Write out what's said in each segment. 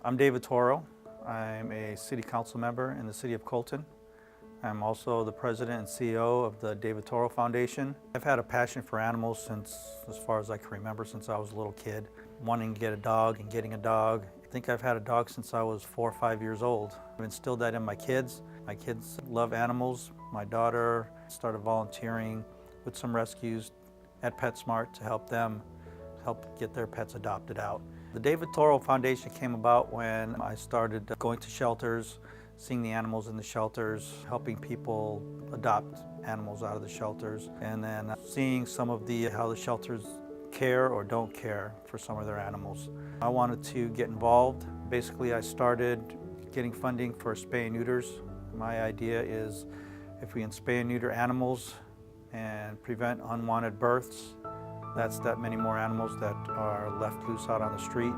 I'm David Toro. I'm a city council member in the city of Colton. I'm also the president and CEO of the David Toro Foundation. I've had a passion for animals since, as far as I can remember, since I was a little kid. Wanting to get a dog and getting a dog. I think I've had a dog since I was 4 or 5 years old. I've instilled that in my kids. My kids love animals. My daughter started volunteering with some rescues at PetSmart to help get their pets adopted out. The David Toro Foundation came about when I started going to shelters, seeing the animals in the shelters, helping people adopt animals out of the shelters, and then seeing some of how the shelters care or don't care for some of their animals. I wanted to get involved. Basically, I started getting funding for spay and neuters. My idea is if we can spay and neuter animals and prevent unwanted births, that's that many more animals that are left loose out on the street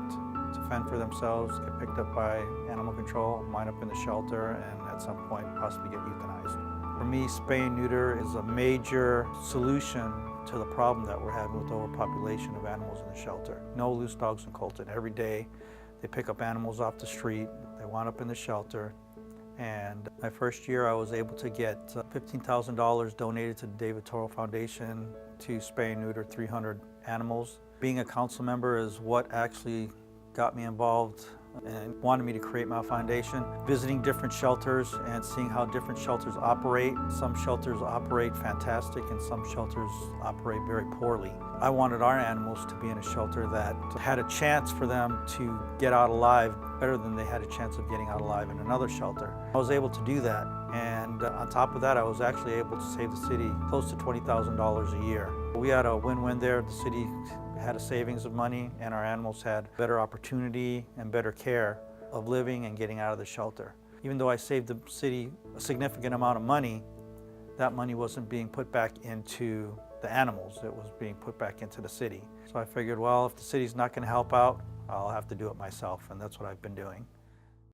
to fend for themselves, get picked up by animal control, wind up in the shelter, and at some point possibly get euthanized. For me, spay and neuter is a major solution to the problem that we're having with overpopulation of animals in the shelter. No loose dogs in Colton. Every day they pick up animals off the street, they wind up in the shelter. And my first year I was able to get $15,000 donated to the David Toro Foundation to spay and neuter 300 animals. Being a council member is what actually got me involved and wanted me to create my foundation. Visiting different shelters and seeing how different shelters operate. Some shelters operate fantastic and some shelters operate very poorly. I wanted our animals to be in a shelter that had a chance for them to get out alive better than they had a chance of getting out alive in another shelter. I was able to do that, and on top of that I was actually able to save the city close to $20,000 a year. We had a win-win there. The city had a savings of money and our animals had better opportunity and better care of living and getting out of the shelter. Even though I saved the city a significant amount of money, that money wasn't being put back into the animals, it was being put back into the city. So I figured, well, if the city's not going to help out, I'll have to do it myself, and that's what I've been doing.